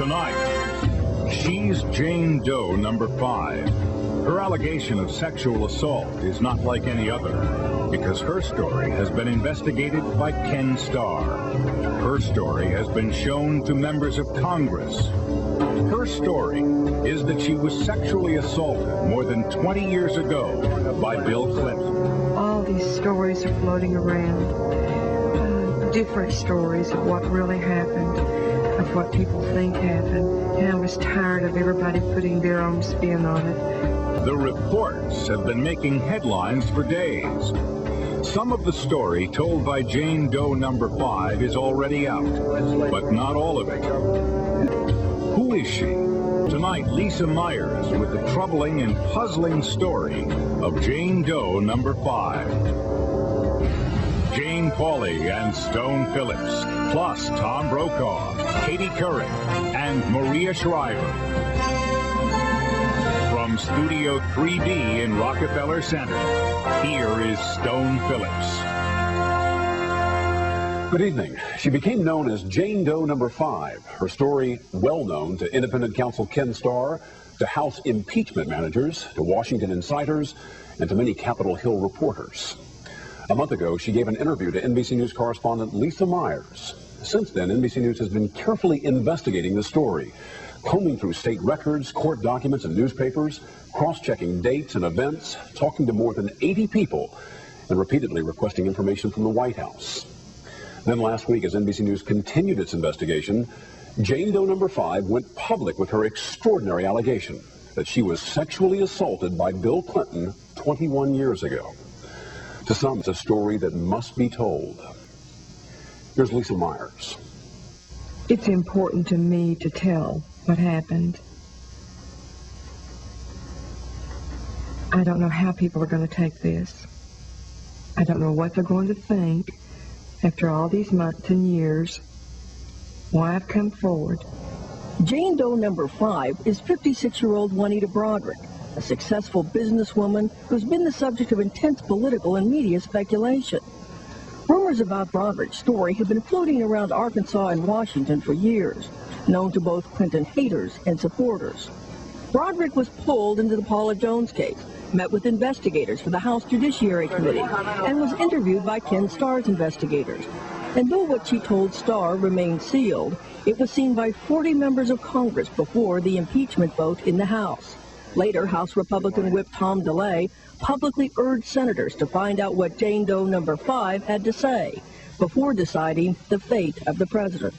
Tonight, she's Jane Doe number 5. Her allegation of sexual assault is not like any other because her story has been investigated by Ken Starr. Her story has been shown to members of Congress. Her story is that she was sexually assaulted more than 20 years ago by Bill Clinton. All these stories are floating around, different stories of what really happened, of what people think happened, and I was tired of everybody putting their own spin on it. The reports have been making headlines for days. Some of the story told by Jane Doe number 5 is already out, but not all of it. Who is she? Tonight, Lisa Myers with the troubling and puzzling story of Jane Doe number 5. Jane Pauley and Stone Phillips, plus Tom Brokaw, Katie Couric, and Maria Shriver. From Studio 3D in Rockefeller Center, here is Stone Phillips. Good evening. She became known as Jane Doe number 5. Her story well known to independent counsel Ken Starr, to House impeachment managers, to Washington insiders, and to many Capitol Hill reporters. A month ago, she gave an interview to NBC News correspondent Lisa Myers. Since then, NBC News has been carefully investigating the story, combing through state records, court documents, and newspapers, cross-checking dates and events, talking to more than 80 people, and repeatedly requesting information from the White House. Then last week, as NBC News continued its investigation, Jane Doe number 5 went public with her extraordinary allegation that she was sexually assaulted by Bill Clinton 21 years ago. To some, it's a story that must be told. Here's Lisa Myers. It's important to me to tell what happened. I don't know how people are going to take this. I don't know what they're going to think after all these months and years, why I've come forward. Jane Doe number 5 is 56-year-old Juanita Broaddrick, a successful businesswoman who's been the subject of intense political and media speculation. Rumors about Broaddrick's story have been floating around Arkansas and Washington for years, known to both Clinton haters and supporters. Broaddrick was pulled into the Paula Jones case, met with investigators for the House Judiciary Committee, and was interviewed by Ken Starr's investigators. And though what she told Starr remained sealed, it was seen by 40 members of Congress before the impeachment vote in the House. Later, House Republican Whip Tom DeLay publicly urged senators to find out what Jane Doe number 5 had to say before deciding the fate of the president.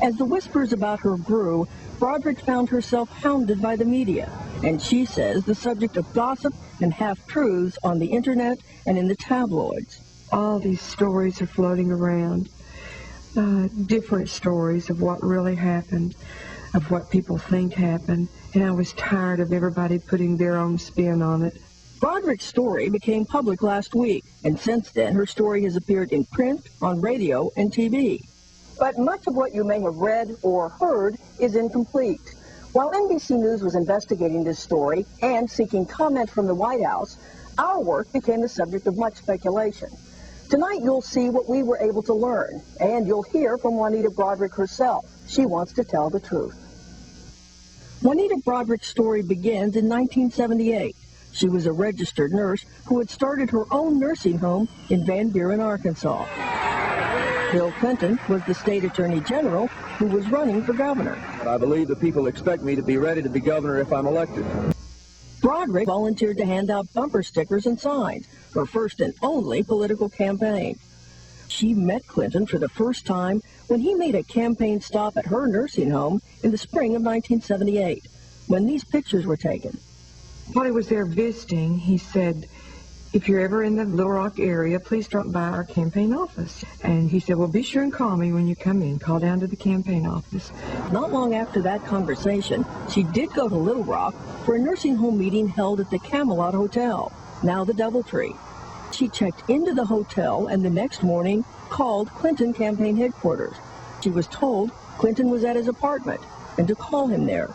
As the whispers about her grew, Broaddrick found herself hounded by the media, and she says the subject of gossip and half-truths on the internet and in the tabloids. All these stories are floating around, different stories of what really happened, of what people think happened, and I was tired of everybody putting their own spin on it. Broaddrick's story became public last week, and since then her story has appeared in print, on radio, and TV. But much of what you may have read or heard is incomplete. While NBC News was investigating this story and seeking comment from the White House, our work became the subject of much speculation. Tonight you'll see what we were able to learn, and you'll hear from Juanita Broaddrick herself. She wants to tell the truth. Juanita Broaddrick's story begins in 1978. She was a registered nurse who had started her own nursing home in Van Buren, Arkansas. Bill Clinton was the state attorney general who was running for governor. I believe the people expect me to be ready to be governor if I'm elected. Broaddrick volunteered to hand out bumper stickers and signs, her first and only political campaign. She met Clinton for the first time when he made a campaign stop at her nursing home in the spring of 1978, when these pictures were taken. While he was there visiting, he said, if you're ever in the Little Rock area, please drop by our campaign office. And he said, well, be sure and call me when you come in. Call down to the campaign office. Not long after that conversation, she did go to Little Rock for a nursing home meeting held at the Camelot Hotel, now the DoubleTree. She checked into the hotel and the next morning called Clinton campaign headquarters. She was told Clinton was at his apartment and to call him there.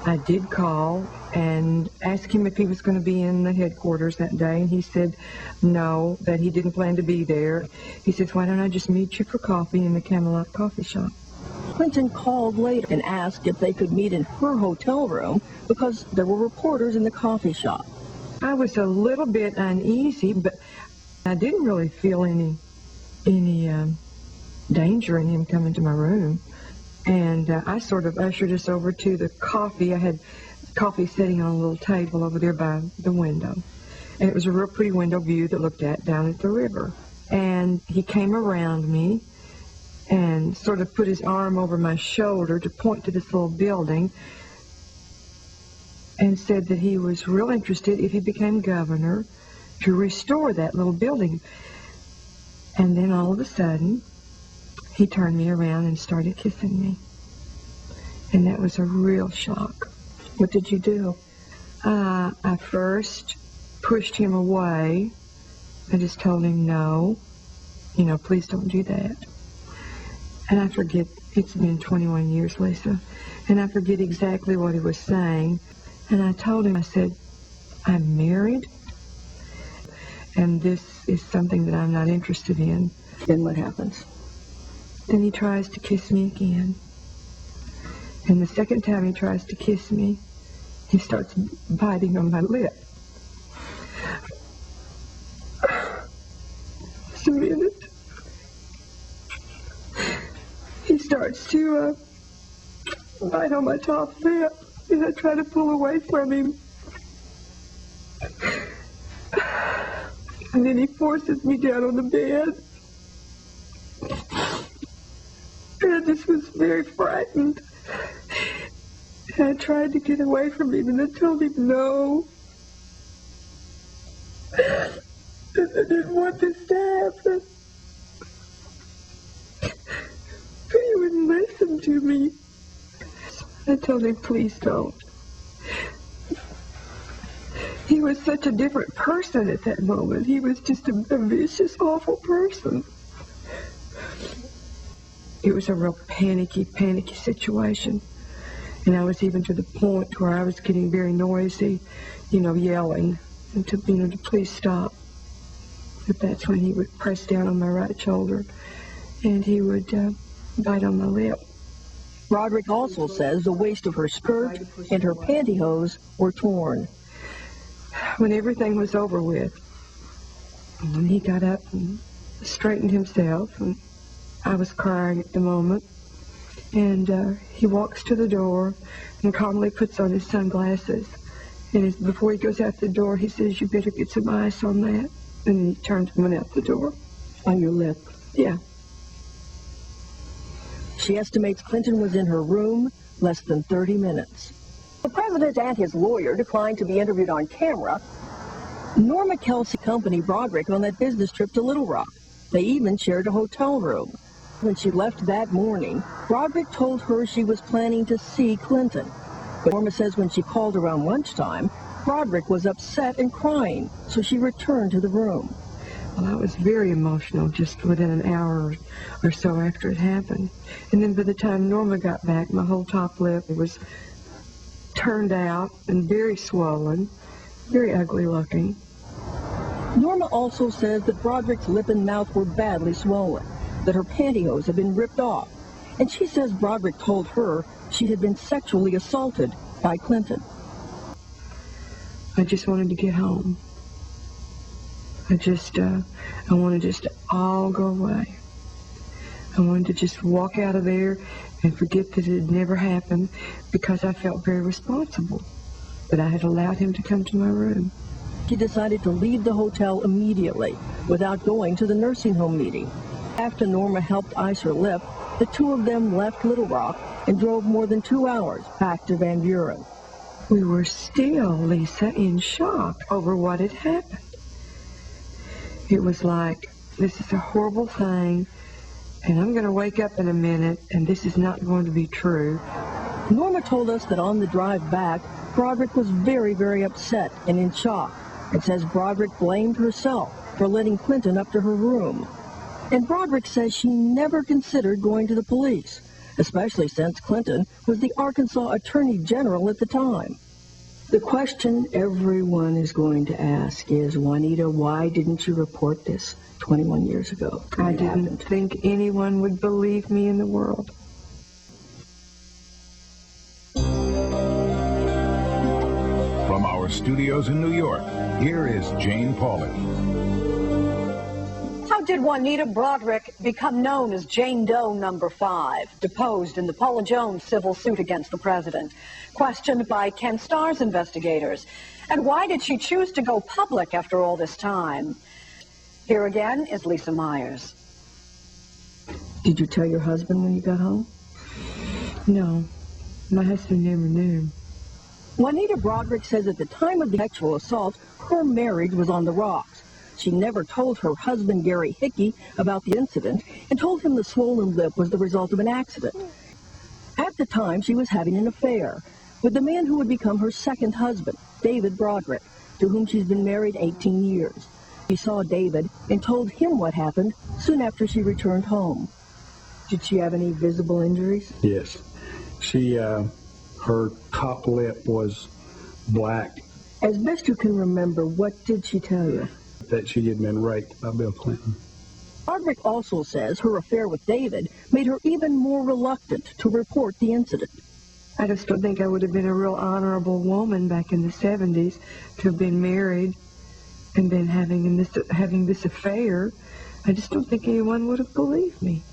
I did call and ask him if he was going to be in the headquarters that day, and he said no, that he didn't plan to be there. He says, why don't I just meet you for coffee in the Camelot coffee shop? Clinton called later and asked if they could meet in her hotel room because there were reporters in the coffee shop. I was a little bit uneasy, but I didn't really feel any danger in him coming to my room. And I sort of ushered us over to the coffee. I had coffee sitting on a little table over there by the window. And it was a real pretty window view that looked down at the river. And he came around me and sort of put his arm over my shoulder to point to this little building and said that he was real interested, if he became governor, to restore that little building. And then all of a sudden, he turned me around and started kissing me. And that was a real shock. What did you do? I first pushed him away. I just told him, no, please don't do that. And I forget, it's been 21 years, Lisa, and I forget exactly what he was saying. And I told him, I said, I'm married, and this is something that I'm not interested in. Then what happens? Then he tries to kiss me again. And the second time he tries to kiss me, he starts biting on my lip. Just a minute. He starts to bite on my top lip, and I try to pull away from him. And then he forces me down on the bed. And I just was very frightened. And I tried to get away from him, and I told him no. And I didn't want this to happen. But he wouldn't listen to me. I told him, please don't. He was such a different person at that moment. He was just a vicious, awful person. It was a real panicky situation. And I was even to the point where I was getting very noisy, yelling, and to please stop. But that's when he would press down on my right shoulder, and he would bite on my lip. Broaddrick also says the waist of her skirt and her pantyhose were torn. When everything was over with, and he got up and straightened himself, and I was crying at the moment, and he walks to the door and calmly puts on his sunglasses, and before he goes out the door, he says, you better get some ice on that, and he turned and went out the door. On your lip? Yeah. She estimates Clinton was in her room less than 30 minutes. The president and his lawyer declined to be interviewed on camera. Norma Kelsey accompanied Broaddrick on that business trip to Little Rock. They even shared a hotel room. When she left that morning, Broaddrick told her she was planning to see Clinton. But Norma says when she called around lunchtime, Broaddrick was upset and crying, so she returned to the room. Well, I was very emotional just within an hour or so after it happened. And then by the time Norma got back, my whole top lip was turned out and very swollen, very ugly looking. Norma also says that Broaddrick's lip and mouth were badly swollen, that her pantyhose had been ripped off, and she says Broaddrick told her she had been sexually assaulted by Clinton. I just wanted to get home. I wanted just to all go away. I wanted to just walk out of there and forget that it had never happened, because I felt very responsible that I had allowed him to come to my room. She decided to leave the hotel immediately without going to the nursing home meeting. After Norma helped ice her lip, the two of them left Little Rock and drove more than 2 hours back to Van Buren. We were still, Lisa, in shock over what had happened. It was like, this is a horrible thing, and I'm going to wake up in a minute, and this is not going to be true. Norma told us that on the drive back, Broaddrick was very, very upset and in shock, and says Broaddrick blamed herself for letting Clinton up to her room. And Broaddrick says she never considered going to the police, especially since Clinton was the Arkansas Attorney General at the time. The question everyone is going to ask is, Juanita, why didn't you report this 21 years ago? I didn't think anyone would believe me in the world. our studios in New York, here is Jane Pauley. How did Juanita Broaddrick become known as Jane Doe number 5, deposed in the Paula Jones civil suit against the president, questioned by Ken Starr's investigators? And why did she choose to go public after all this time? Here again is Lisa Myers. Did you tell your husband when you got home? No, my husband never knew. Juanita Broaddrick says at the time of the sexual assault, her marriage was on the rocks. She never told her husband, Gary Hickey, about the incident and told him the swollen lip was the result of an accident. At the time, she was having an affair with the man who would become her second husband, David Broaddrick, to whom she's been married 18 years. She saw David and told him what happened soon after she returned home. Did she have any visible injuries? Yes. Her top lip was black. As best you can remember, what did she tell you? That she had been raped by Bill Clinton. Broaddrick also says her affair with David made her even more reluctant to report the incident. I just don't think I would have been a real honorable woman back in the 70s to have been married and then having this affair. I just don't think anyone would have believed me.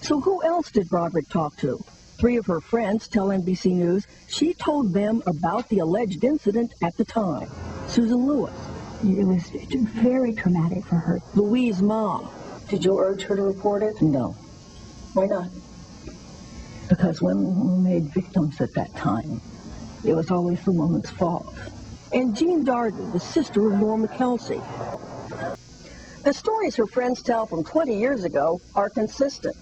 So who else did Broaddrick talk to? 3 of her friends tell NBC News she told them about the alleged incident at the time. Susan Lewis. It was very traumatic for her. Louise' mom. Did you urge her to report it? No. Why not? Because women made victims at that time. It was always the woman's fault. And Jean Darden, the sister of Norma Kelsey. The stories her friends tell from 20 years ago are consistent.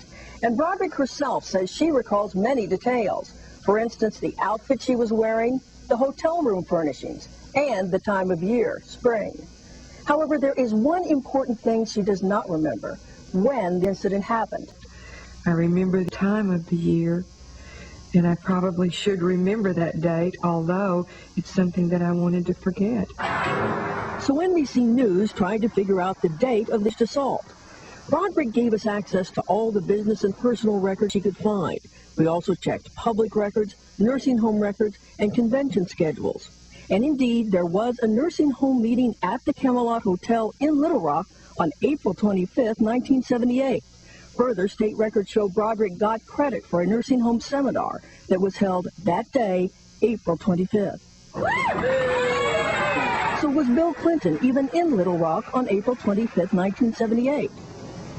And Broaddrick herself says she recalls many details. For instance, the outfit she was wearing, the hotel room furnishings, and the time of year, spring. However, there is one important thing she does not remember: when the incident happened. I remember the time of the year, and I probably should remember that date, although it's something that I wanted to forget. So NBC News tried to figure out the date of this assault. Broaddrick gave us access to all the business and personal records she could find. We also checked public records, nursing home records, and convention schedules. And indeed, there was a nursing home meeting at the Camelot Hotel in Little Rock on April 25th, 1978. Further, state records show Broaddrick got credit for a nursing home seminar that was held that day, April 25th. So was Bill Clinton even in Little Rock on April 25th, 1978?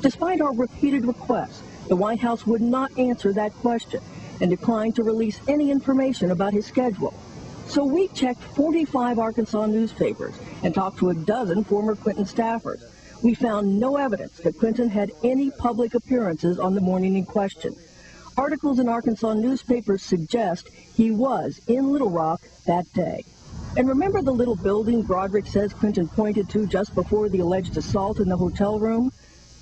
Despite our repeated requests, the White House would not answer that question and declined to release any information about his schedule. So we checked 45 Arkansas newspapers and talked to a dozen former Clinton staffers. We found no evidence that Clinton had any public appearances on the morning in question. Articles in Arkansas newspapers suggest he was in Little Rock that day. And remember the little building Broaddrick says Clinton pointed to just before the alleged assault in the hotel room?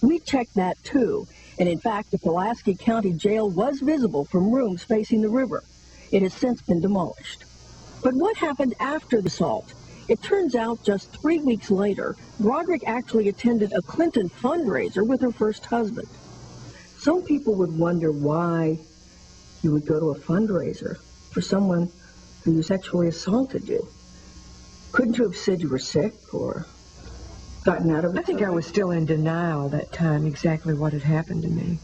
We checked that too, and in fact the Pulaski County Jail was visible from rooms facing the river. It has since been demolished. But what happened after the assault? It turns out just 3 weeks later, Broaddrick actually attended a Clinton fundraiser with her first husband. Some people would wonder why you would go to a fundraiser for someone who sexually assaulted you. Couldn't you have said you were sick or gotten out of it? I think I was still in denial that time exactly what had happened to me.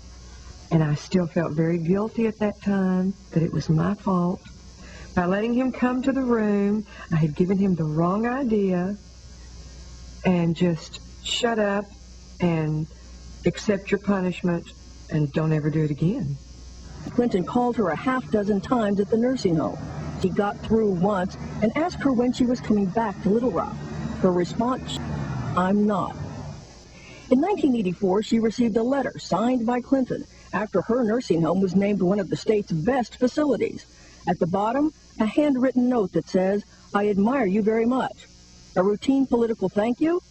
And I still felt very guilty at that time that it was my fault. By letting him come to the room, I had given him the wrong idea and just shut up and accept your punishment and don't ever do it again. Clinton called her a half-dozen times at the nursing home. He got through once and asked her when she was coming back to Little Rock. Her response, "I'm not." In 1984, she received a letter signed by Clinton after her nursing home was named one of the state's best facilities. At the bottom, a handwritten note that says, "I admire you very much." A routine political thank you?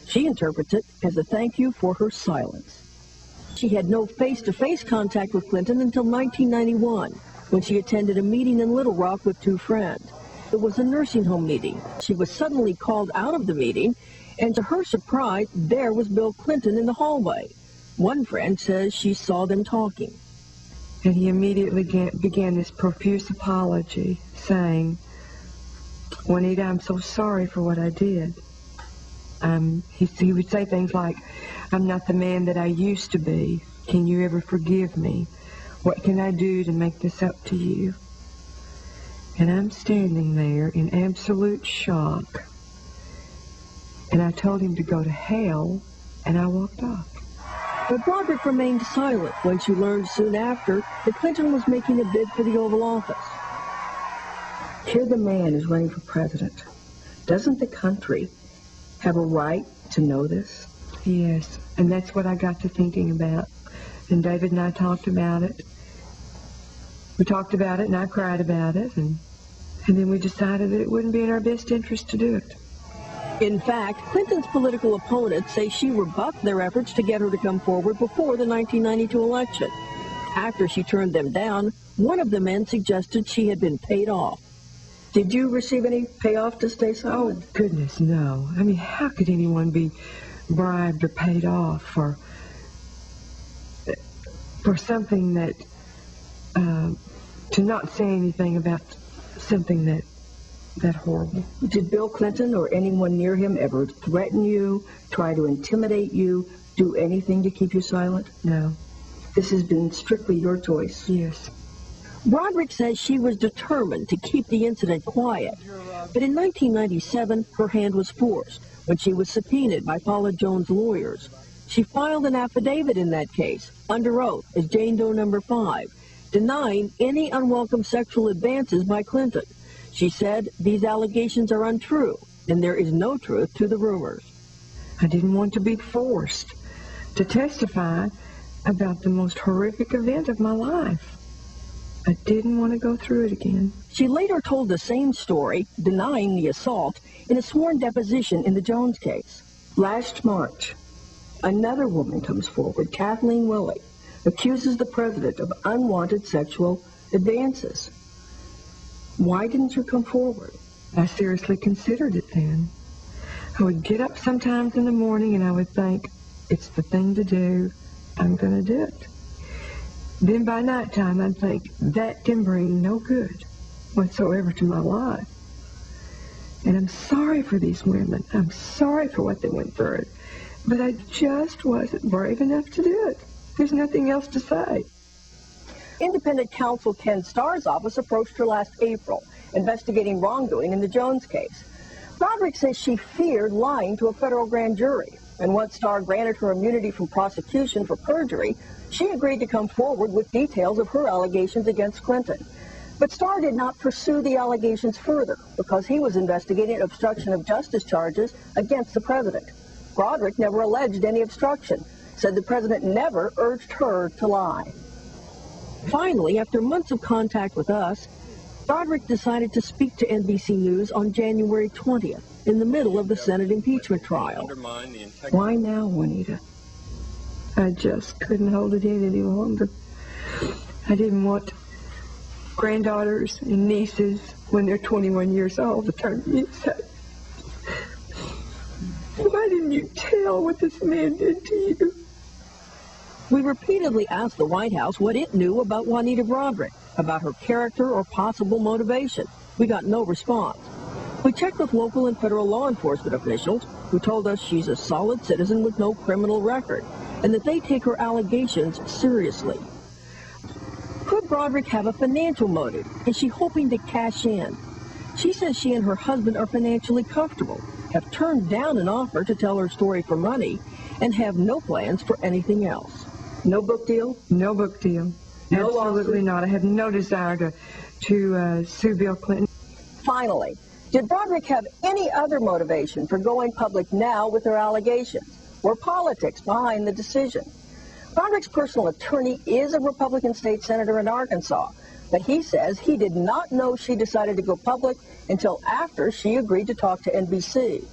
She interprets it as a thank you for her silence. She had no face-to-face contact with Clinton until 1991, when she attended a meeting in Little Rock with 2 friends. It was a nursing home meeting. She was suddenly called out of the meeting, and to her surprise, there was Bill Clinton in the hallway. One friend says she saw them talking. And he immediately began this profuse apology, saying, Juanita, I'm so sorry for what I did. He would say things like, I'm not the man that I used to be. Can you ever forgive me? What can I do to make this up to you? And I'm standing there in absolute shock. And I told him to go to hell, and I walked off. But Broaddrick remained silent when she learned soon after that Clinton was making a bid for the Oval Office. Here the man is running for president. Doesn't the country have a right to know this? Yes, and that's what I got to thinking about. And David and I talked about it. We talked about it, and I cried about it, and then we decided that it wouldn't be in our best interest to do it. In fact, Clinton's political opponents say she rebuffed their efforts to get her to come forward before the 1992 election. After she turned them down, one of the men suggested she had been paid off. Did you receive any payoff to stay silent? Oh, goodness, no. I mean, how could anyone be bribed or paid off for something that, to not say anything about something that horrible? Did Bill Clinton or anyone near him ever threaten you, try to intimidate you, do anything to keep you silent? No. This has been strictly your choice? Yes. Broaddrick says she was determined to keep the incident quiet, but in 1997, her hand was forced when she was subpoenaed by Paula Jones' lawyers. She filed an affidavit in that case, under oath as Jane Doe number 5, denying any unwelcome sexual advances by Clinton. She said these allegations are untrue, and there is no truth to the rumors. I didn't want to be forced to testify about the most horrific event of my life. I didn't want to go through it again. She later told the same story, denying the assault, in a sworn deposition in the Jones case. Last March, another woman comes forward, Kathleen Willey, accuses the president of unwanted sexual advances. Why didn't you come forward? I seriously considered it then. I would get up sometimes in the morning and I would think, it's the thing to do. I'm going to do it. Then by nighttime, I'd think, that can bring no good whatsoever to my life. And I'm sorry for these women. I'm sorry for what they went through. But I just wasn't brave enough to do it. There's nothing else to say. Independent counsel Ken Starr's office approached her last April, investigating wrongdoing in the Jones case. Broaddrick says she feared lying to a federal grand jury, and once Starr granted her immunity from prosecution for perjury, she agreed to come forward with details of her allegations against Clinton. But Starr did not pursue the allegations further because he was investigating obstruction of justice charges against the president. Broaddrick never alleged any obstruction, said the president never urged her to lie. Finally, after months of contact with us, Broaddrick decided to speak to NBC News on January 20th, in the middle of the Senate impeachment trial. Why now, Juanita? I just couldn't hold it in any longer. I didn't want granddaughters and nieces, when they're 21 years old, to turn to me and say, why didn't you tell what this man did to you? We repeatedly asked the White House what it knew about Juanita Broaddrick, about her character or possible motivation. We got no response. We checked with local and federal law enforcement officials who told us she's a solid citizen with no criminal record and that they take her allegations seriously. Could Broaddrick have a financial motive? Is she hoping to cash in? She says she and her husband are financially comfortable, have turned down an offer to tell her story for money, and have no plans for anything else. No book deal? No book deal. No Absolutely not. I have no desire to sue Bill Clinton. Finally, did Broaddrick have any other motivation for going public now with her allegations? Or politics behind the decision? Broaddrick's personal attorney is a Republican state senator in Arkansas, but he says he did not know she decided to go public until after she agreed to talk to NBC.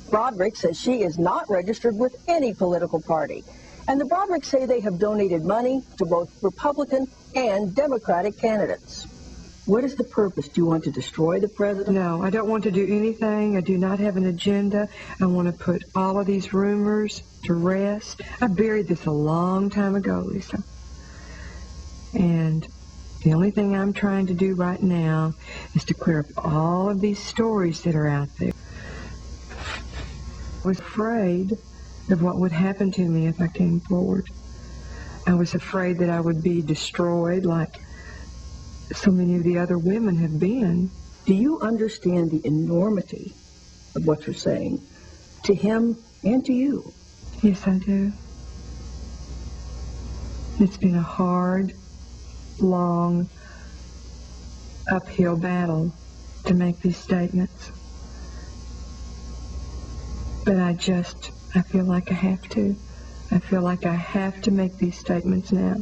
Broaddrick says she is not registered with any political party, and the Broaddricks say they have donated money to both Republican and Democratic candidates. What is the purpose? Do you want to destroy the president? No, I don't want to do anything. I do not have an agenda. I want to put all of these rumors to rest. I buried this a long time ago, Lisa. And The only thing I'm trying to do right now is to clear up all of these stories that are out there. I was afraid of what would happen to me if I came forward. I was afraid that I would be destroyed like so many of the other women have been. Do you understand the enormity of what you're saying to him and to you? Yes, I do. It's been a hard, long, uphill battle to make these statements. But I feel like I have to. I feel like I have to make these statements now.